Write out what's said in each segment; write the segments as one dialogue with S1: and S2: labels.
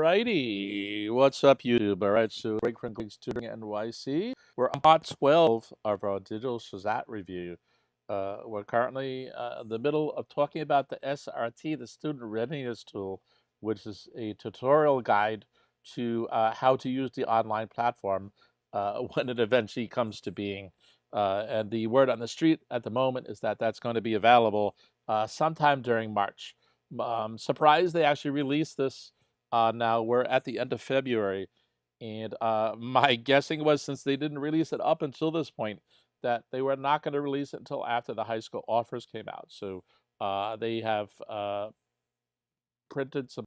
S1: Alrighty, what's up, YouTube? All right, so Greg from GregsTutoringNYC. We're on part 12 of our digital SHSAT review. We're currently in the middle of talking about the SRT, the Student Readiness Tool, which is a tutorial guide to how to use the online platform when it eventually comes to being. And the word on the street at the moment is that that's going to be available sometime during March. Surprised they actually released this. Now we're at the end of February, and my guessing was, since they didn't release it up until this point, that they were not going to release it until after the high school offers came out. So they have printed some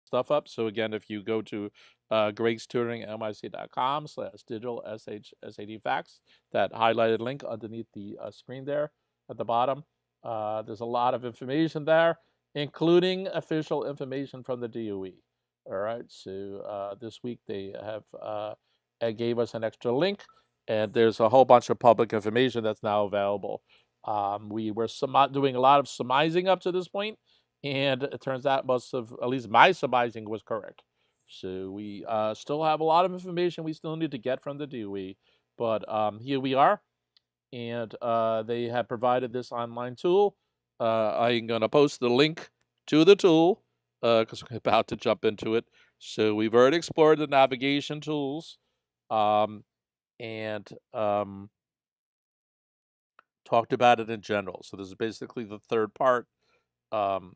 S1: stuff up. So again, if you go to GregsTutoringNYC.com/digital SHSAT facts, that highlighted link underneath the screen there at the bottom, there's a lot of information there, including official information from the DOE. All right, so this week they have gave us an extra link, and there's a whole bunch of public information that's now available. We were doing a lot of surmising up to this point, and it turns out most of, at least my surmising, was correct. So we still have a lot of information we still need to get from the DOE, but here we are, and they have provided this online tool. I'm going to post the link to the tool because we're about to jump into it. So we've already explored the navigation tools and talked about it in general. So this is basically the third part of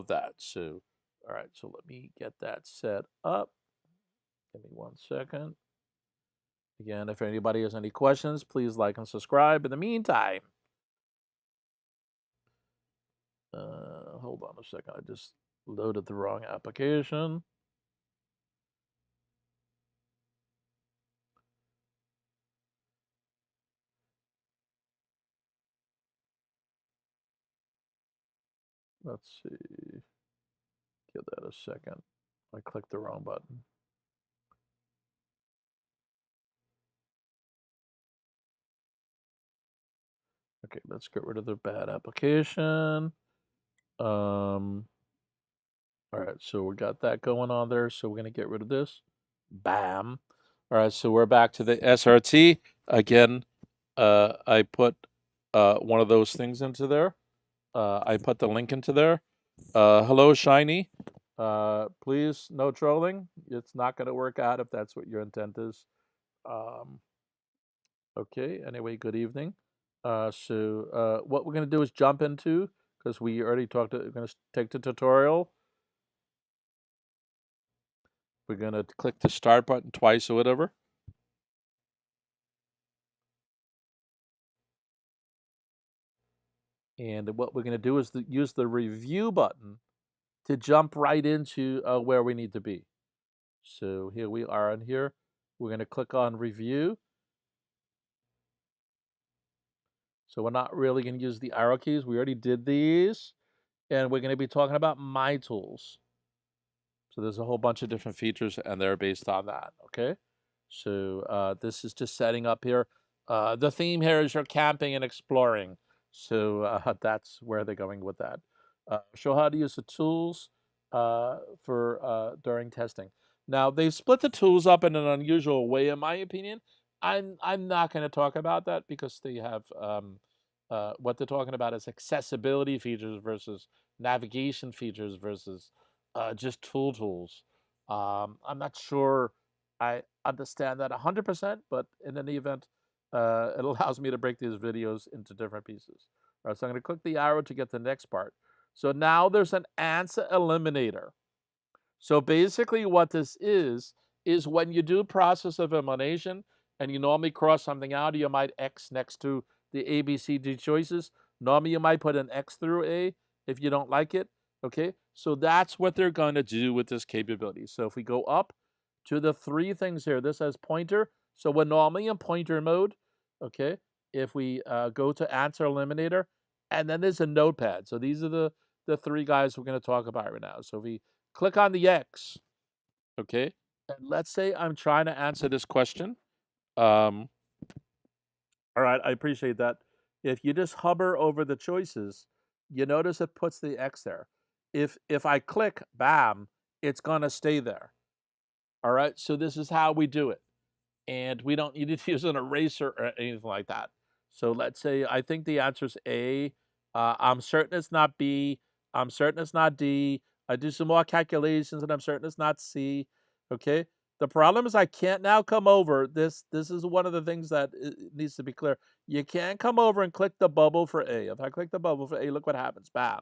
S1: that. So, all right, so let me get that set up. Give me 1 second. Again, if anybody has any questions, please like and subscribe. In the meantime, hold on a second. I just loaded the wrong application. Let's see. Give that a second. I clicked the wrong button. Okay, let's get rid of the bad application. All right, so we got that going on there. So we're going to get rid of this. Bam. All right, so we're back to the SRT. Again, I put one of those things into there. I put the link into there. Hello, Shiny. Please, no trolling. It's not going to work out if that's what your intent is. Okay, anyway, good evening. So what we're going to do is jump into, because we already talked, we're going to take the tutorial. We're going to click the start button twice or whatever. And what we're going to do is use the review button to jump right into where we need to be. So here we are on here. We're going to click on review. So we're not really going to use the arrow keys. We already did these. And we're going to be talking about My Tools. So there's a whole bunch of different features, and they're based on that, okay? So this is just setting up here. The theme here is you're camping and exploring. So that's where they're going with that. Show how to use the tools for during testing. Now, they've split the tools up in an unusual way, in my opinion. I'm not going to talk about that because they have what they're talking about is accessibility features versus navigation features versus just tools. I'm not sure I understand that 100%, but in any event, it allows me to break these videos into different pieces. All right, so I'm going to click the arrow to get the next part. So now there's an answer eliminator. So basically what this is when you do process of elimination and you normally cross something out, you might X next to the A, B, C, D choices. Normally you might put an X through A if you don't like it, okay? So that's what they're going to do with this capability. So if we go up to the three things here, this says pointer. So we're normally in pointer mode, okay? If we go to answer eliminator, and then there's a notepad. So these are the three guys we're going to talk about right now. So if we click on the X, okay? And let's say I'm trying to answer this question. All right, I appreciate that. If you just hover over the choices, you notice it puts the X there. If I click, bam, it's going to stay there. All right, so this is how we do it. And we don't need to use an eraser or anything like that. So let's say I think the answer is A. I'm certain it's not B. I'm certain it's not D. I do some more calculations and I'm certain it's not C. Okay. The problem is I can't now come over. This is one of the things that needs to be clear. You can't come over and click the bubble for A. If I click the bubble for A, look what happens. Bam.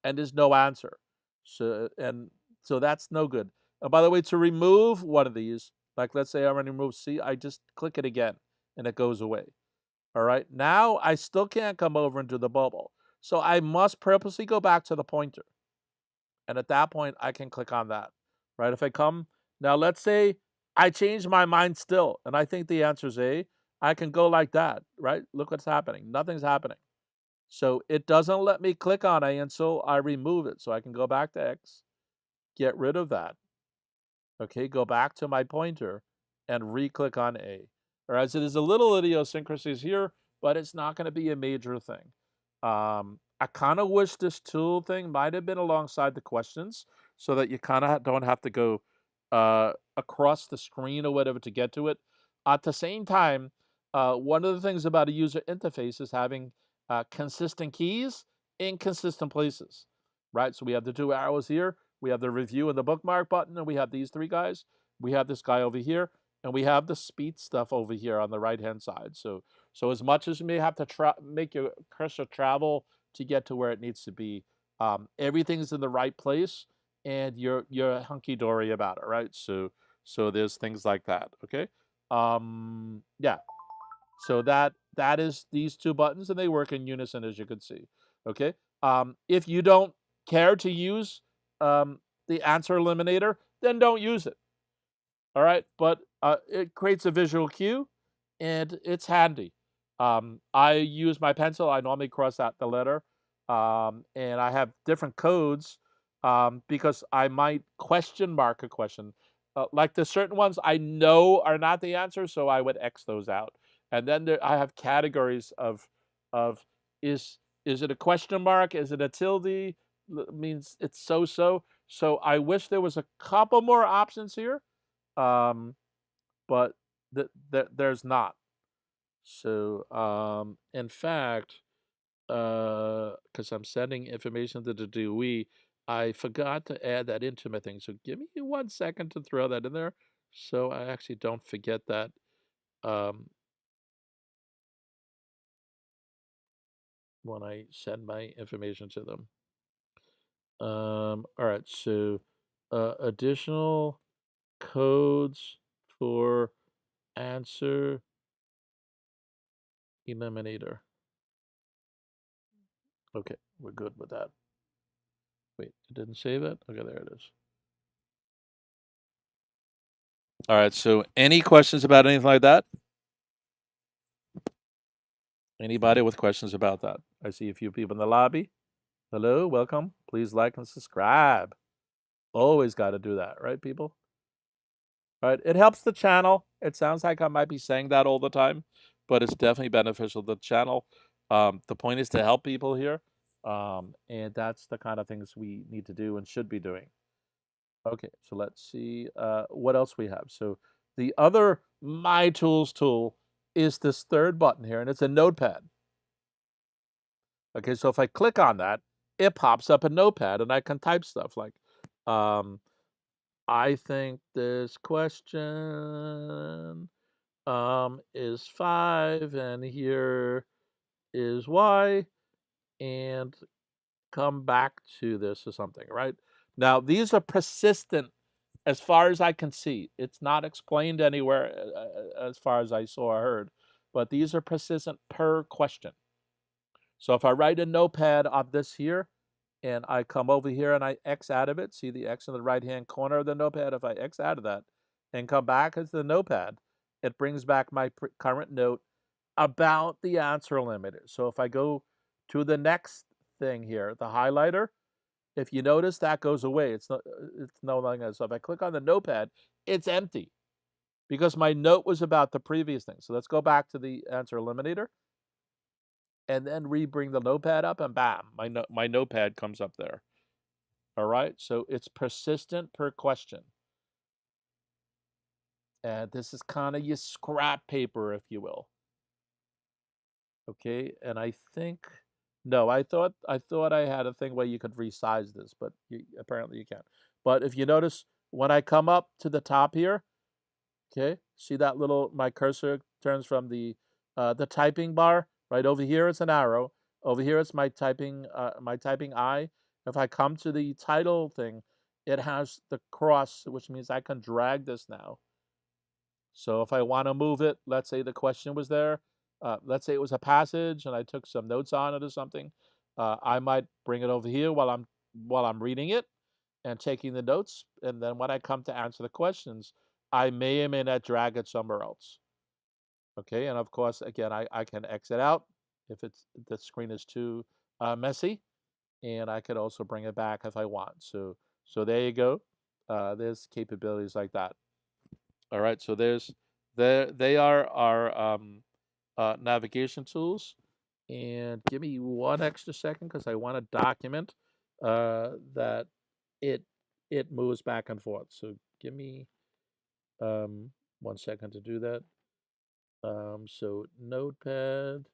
S1: And there's no answer. So that's no good. And by the way, to remove one of these, like let's say I want to remove C, I just click it again and it goes away. All right. Now I still can't come over into the bubble. So I must purposely go back to the pointer. And at that point, I can click on that. Right. If I come, now let's say I change my mind still, and I think the answer is A, I can go like that. Right. Look what's happening. Nothing's happening. So it doesn't let me click on A, and so I remove it. So I can go back to X, get rid of that. Okay, go back to my pointer and re-click on A. All right, so there's a little idiosyncrasies here, but it's not going to be a major thing. I kind of wish this tool thing might have been alongside the questions so that you kind of don't have to go across the screen or whatever to get to it. At the same time, one of the things about a user interface is having consistent keys in consistent places, right? So we have the two arrows here. We have the review and the bookmark button, and we have these three guys. We have this guy over here, and we have the speed stuff over here on the right-hand side. So as much as you may have to make your cursor travel to get to where it needs to be, everything's in the right place, and you're hunky-dory about it, right? So there's things like that, okay? Yeah. So that is these two buttons, and they work in unison, as you can see, okay? If you don't care to use the answer eliminator, then don't use it. All right, but it creates a visual cue, and it's handy. I use my pencil. I normally cross out the letter, and I have different codes because I might question mark a question. Like the certain ones I know are not the answer, so I would X those out. And then I have categories of is it a question mark? Is it a tilde? Means it's so. So I wish there was a couple more options here, but there's not. So in fact, because I'm sending information to the DOE, I forgot to add that into my thing. So give me 1 second to throw that in there, so I actually don't forget that. When I send my information to them. All right, so additional codes for answer eliminator. Okay, we're good with that. Wait, it didn't save it? Okay, there it is. All right, so any questions about anything like that? Anybody with questions about that? I see a few people in the lobby. Hello, welcome. Please like and subscribe. Always got to do that, right, people? All right, it helps the channel. It sounds like I might be saying that all the time, but it's definitely beneficial to the channel. The point is to help people here, and that's the kind of things we need to do and should be doing. Okay, so let's see what else we have. So the other My Tools tool is this third button here, and it's a notepad. Okay, so if I click on that, it pops up a notepad, and I can type stuff like, I think this question is 5, and here is y, and come back to this or something, right? Now, these are persistent as far as I can see. It's not explained anywhere as far as I saw or heard, but these are persistent per question. So if I write a notepad on this here, and I come over here and I X out of it, see the X in the right-hand corner of the notepad? If I X out of that and come back as the notepad, it brings back my current note about the answer limiter. So if I go to the next thing here, the highlighter, if you notice, that goes away. It's no longer. So if I click on the notepad, it's empty because my note was about the previous thing. So let's go back to the answer eliminator and then re-bring the notepad up, and bam, my notepad comes up there. All right, so it's persistent per question. And this is kind of your scrap paper, if you will. Okay, and I think no, I thought I had a thing where you could resize this, but apparently you can't. But if you notice, when I come up to the top here, okay, see that little my cursor turns from the typing bar right over here. It's an arrow. Over here, it's my typing eye. If I come to the title thing, it has the cross, which means I can drag this now. So if I want to move it, let's say the question was there, let's say it was a passage and I took some notes on it or something, I might bring it over here while I'm reading it and taking the notes, and then when I come to answer the questions, I may or may not drag it somewhere else. Okay, and of course, again, I can exit out if the screen is too messy, and I could also bring it back if I want. So there you go. There's capabilities like that. All right, so they are our navigation tools. And give me one extra second because I want to document that it it moves back and forth. So give me 1 second to do that. So Notepad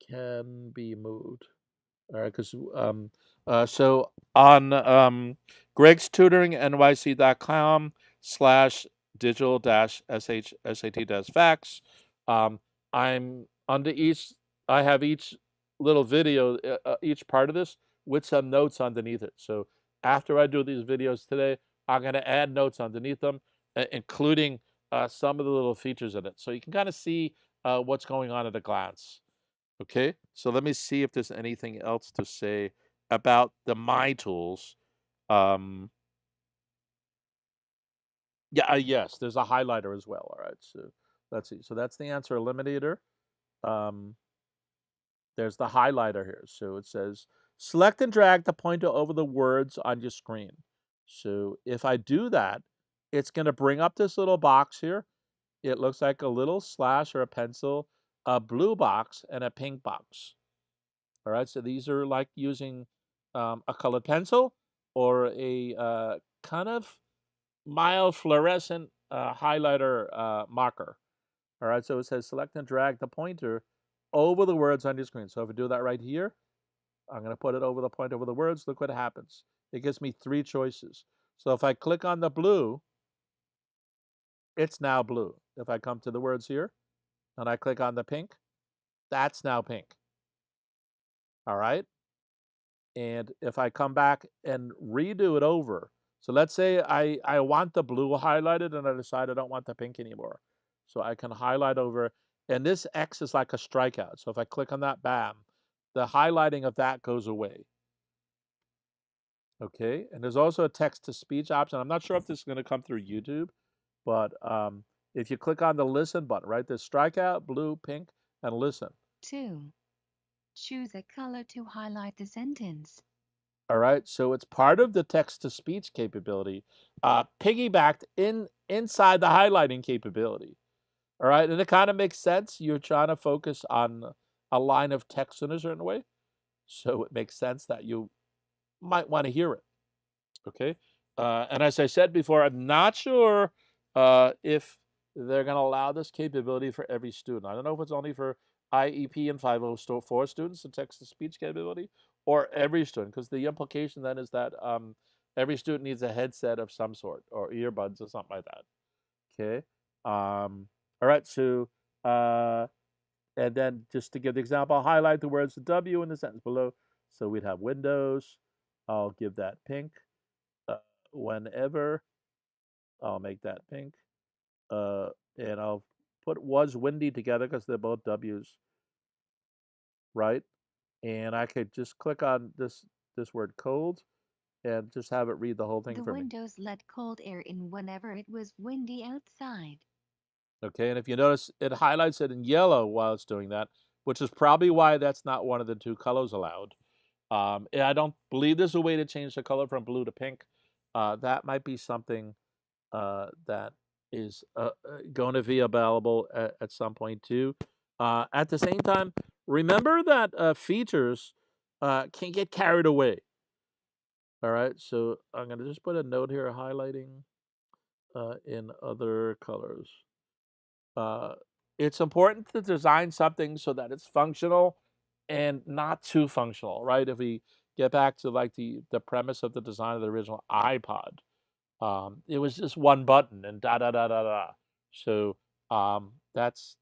S1: can be moved. All right, because so on GregsTutoringNYC.com/digital-SHSAT-facts, I'm under each, I have each little video, each part of this with some notes underneath it. So after I do these videos today, I'm going to add notes underneath them, including some of the little features in it. So you can kind of see what's going on at a glance. Okay, so let me see if there's anything else to say about the My Tools. Yes, there's a highlighter as well. All right, so let's see. So that's the answer eliminator. Um, there's the highlighter here. So it says, select and drag the pointer over the words on your screen. So if I do that, it's going to bring up this little box here. It looks like a little slash or a pencil, a blue box, and a pink box. All right, so these are like using a colored pencil or a kind of mild fluorescent highlighter marker. All right, so it says select and drag the pointer over the words on your screen. So if I do that right here, I'm going to put it over the pointer over the words. Look what happens. It gives me 3 choices. So if I click on the blue, it's now blue. If I come to the words here and I click on the pink, that's now pink. All right. And if I come back and redo it over, so let's say I want the blue highlighted and I decide I don't want the pink anymore. So I can highlight over, and this X is like a strikeout. So if I click on that, bam, the highlighting of that goes away. Okay, and there's also a text-to-speech option. I'm not sure if this is going to come through YouTube, but if you click on the listen button, right, there's strikeout, blue, pink, and listen.
S2: 2. Choose a color to highlight the sentence.
S1: All right, so it's part of the text-to-speech capability, piggybacked inside the highlighting capability. All right, and it kind of makes sense. You're trying to focus on a line of text in a certain way, so it makes sense that you might want to hear it. Okay, and as I said before, I'm not sure if they're going to allow this capability for every student. I don't know if it's only for IEP and 504 students, the text-to-speech capability, or every student, because the implication then is that every student needs a headset of some sort or earbuds or something like that. Okay. All right. So, and then just to give the example, I'll highlight the words W in the sentence below. So we'd have Windows. I'll give that pink. Whenever, I'll make that pink. And I'll put was windy together because they're both W's, right? And I could just click on this word cold and just have it read the whole thing
S2: The
S1: for me.
S2: windows let cold air in whenever it was windy outside.
S1: Okay, and if you notice, it highlights it in yellow while it's doing that, which is probably why that's not one of the 2 colors allowed. And I don't believe there's a way to change the color from blue to pink. That might be something that is going to be available at some point too. At the same time, remember that features can get carried away. All right, so I'm going to just put a note here highlighting in other colors. It's important to design something so that it's functional and not too functional, right? If we get back to like the premise of the design of the original iPod, it was just one button and da da da da da. So that's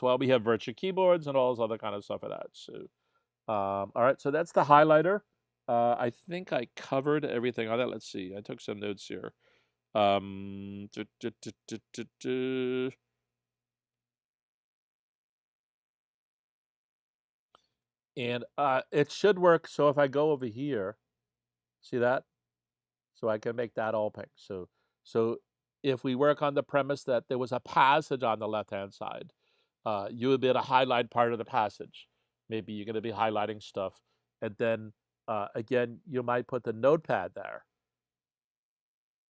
S1: why we have virtual keyboards and all this other kind of stuff for that. So all right, so that's the highlighter. I think I covered everything on that. Let's see. I took some notes here. Um, du- du- du- du- du- du. And it should work. So if I go over here, see that? So I can make that all pink. So if we work on the premise that there was a passage on the left-hand side, you would be able to highlight part of the passage. Maybe you're going to be highlighting stuff. And then again, you might put the notepad there,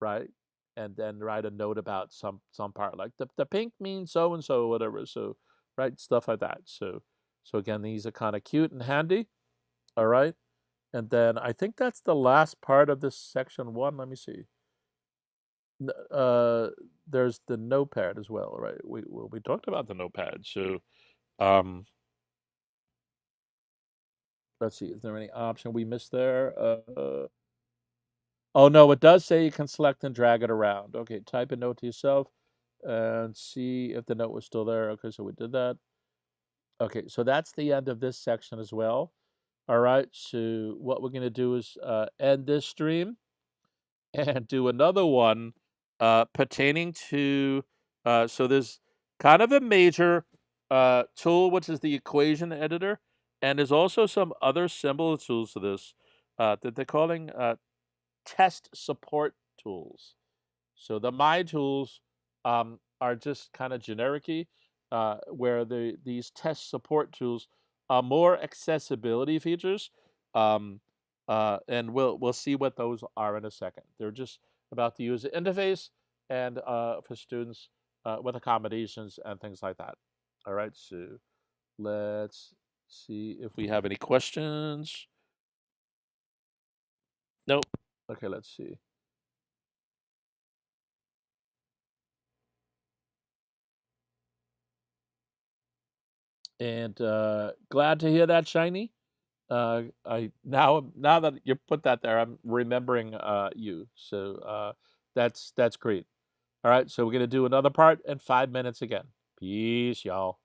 S1: right? And then write a note about some part, like the pink means so and so, whatever. So, right, stuff like that. So again, these are kind of cute and handy. All right. And then I think that's the last part of this section one. Let me see. There's the notepad as well, right? We talked about the notepad. So um, let's see. Is there any option we missed there? Oh no, it does say you can select and drag it around. Okay, type a note to yourself and see if the note was still there. Okay, so we did that. Okay, so that's the end of this section as well. All right, so what we're going to do is end this stream and do another one pertaining to, so there's kind of a major tool, which is the equation editor, and there's also some other similar tools to this that they're calling test support tools. So the My tools are just kind of generic-y, where these test support tools are more accessibility features, um, and we'll see what those are in a second. They're just about the user interface and for students with accommodations and things like that. All right, so let's see if we have any questions. Nope. Okay, let's see. And glad to hear that, Shiny. I now that you put that there, I'm remembering you. So that's great. All right, so we're gonna do another part in 5 minutes again. Peace, y'all.